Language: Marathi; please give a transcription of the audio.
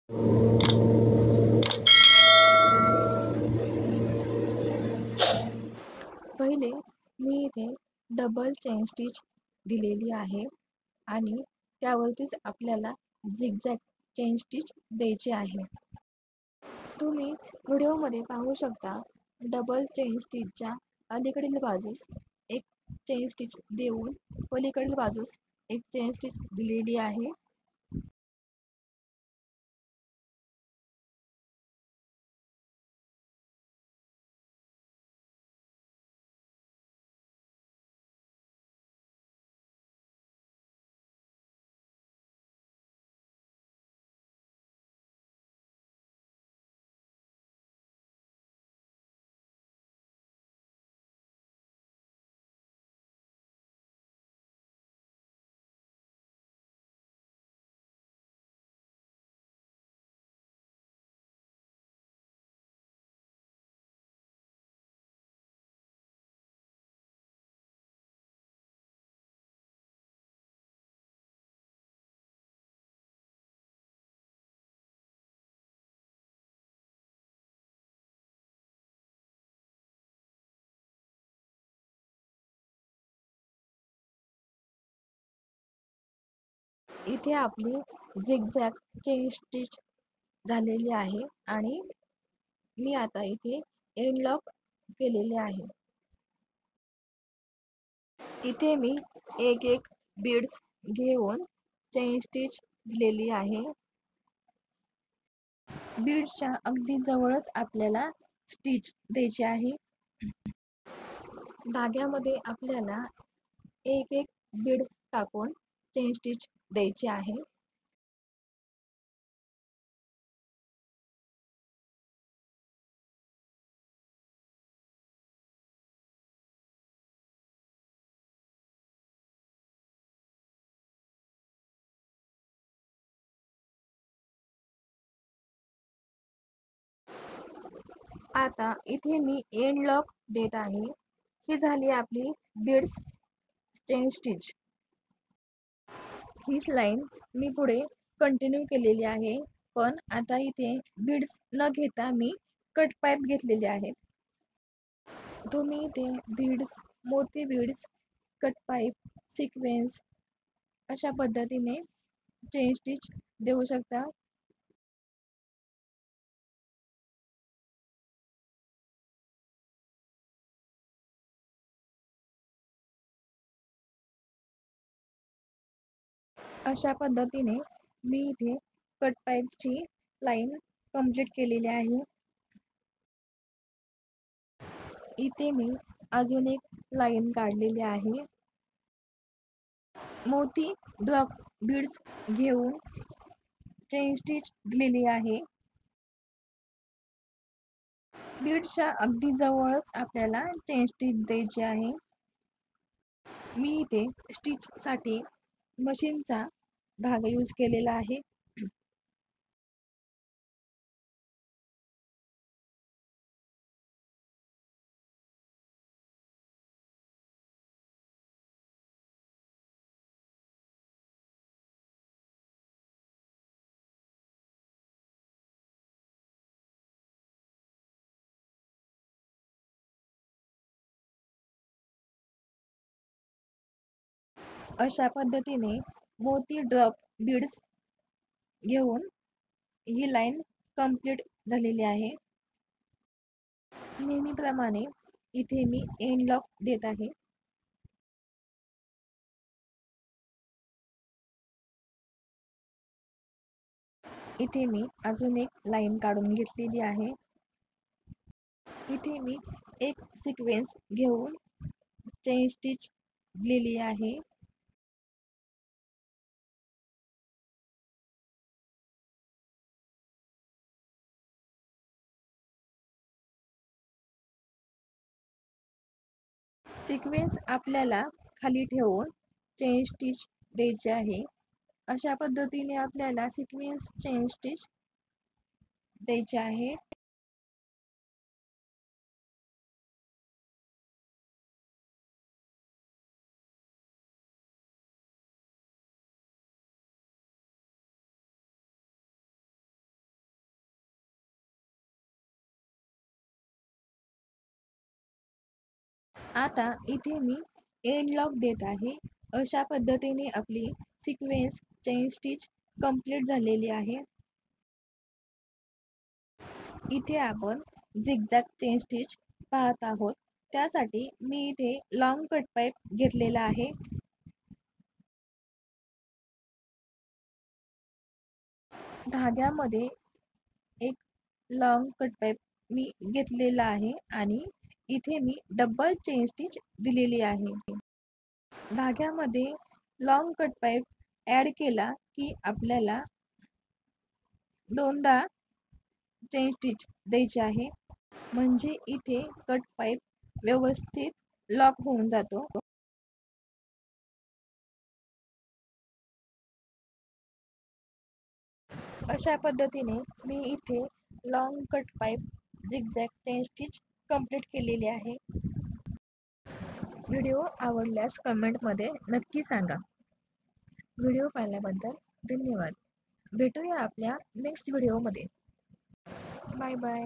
पहिले मी इथे डबल चेन स्टिच दिलेली आहे आणि त्यावरतीच आपल्याला झिगझॅग चेन स्टिच द्यायची आहे. तुम्ही व्हिडिओमध्ये पाहू शकता, डबल चेन स्टिचच्या अलीकडील बाजूस एक चेन स्टिच देऊन पलीकडील बाजूस एक चेन स्टिच दिलेली आहे. इथे आपली झिगझॅग चेन स्टिच झालेली आहे आणि मी आता इथे एंड लॉक केलेले आहे. इथे मी एक एक बीड्स घेऊन चेन स्टिच दिलेली आहे. बीड्सच्या अगदी जवळच आपल्याला स्टिच द्यायची आहे. धाग्यामध्ये आपल्याला एक एक बीड टाकून चेन स्टिच द्यायची आहे. आता इथे मी एंड लॉक देत आहे. ही झाली आपली बीड्स चेन स्टिच. हीच लाईन मी पुढे कंटिन्यू केलेली आहे, पण आता इथे बीड्स न घेता मी कट पाईप घेतलेले आहेत. तुम्ही इथे बीड्स, मोती बीड्स, कट पाईप, सिक्वेन्स अशा पद्धतीने चेन स्टिच देऊ शकता. अशा पद्धतीने मी इथे कट पाईपची लाईन कंप्लीट केलेली आहे. इथे मी अजून एक लाईन काढलेली आहे. मोती ब्लॉक बीड्स घेऊन चेन स्टिच दिलेली आहे. बीड्सच्या अगदी जवळच आपल्याला चेन स्टिच द्यायची आहे. मी इथे स्टिच साठी मशीनचा धागा यूज केलेला आहे. अशा पद्धतीने मोती ड्रॉप बीड्स घेऊन ही लाईन कंप्लीट झालेली आहे. नेहमीप्रमाणे इथे मी एंड लॉक देत आहे. इथे मी अजून एक लाईन काढून घेतलेली आहे. इथे मी एक सिक्वेन्स घेऊन चेन स्टिच दिलेली आहे. सिक्वेन्स आपल्याला खाली ठेवून चेन स्टिच द्यायचे आहे. अशा पद्धतीने आपल्याला सिक्वेन्स चेन स्टिच द्यायचे आहे. आता इथे मी एंड लॉक देत आहे. अशा पद्धतीने आपली सिक्वेन्स चेन स्टिच कंप्लीट झालेली आहे. इथे आपण झिगझॅग चेन स्टिच पाहत आहोत. त्यासाठी मी इथे लॉंग कट पाईप घेतलेला आहे. धाग्यामध्ये एक लॉंग कट पाईप मी घेतलेला आहे आणि इथे मी डबल चेन स्टिच दिलेली आहे. धाग्यामध्ये लॉंग कट पाईप ॲड केला की आपल्याला दोनदा चेन स्टिच द्यायची आहे, म्हणजे इथे कट पाईप व्यवस्थित लॉक होऊन जातो. अशा पद्धतीने मी इथे long cut pipe zigzag chain stitch complete केलेली आहे. व्हिडिओ आवडल्यास कमेंटमध्ये नक्की सांगा. व्हिडिओ पाहिल्याबद्दल धन्यवाद. भेटूया आपल्या नेक्स्ट व्हिडिओमध्ये. Bye bye.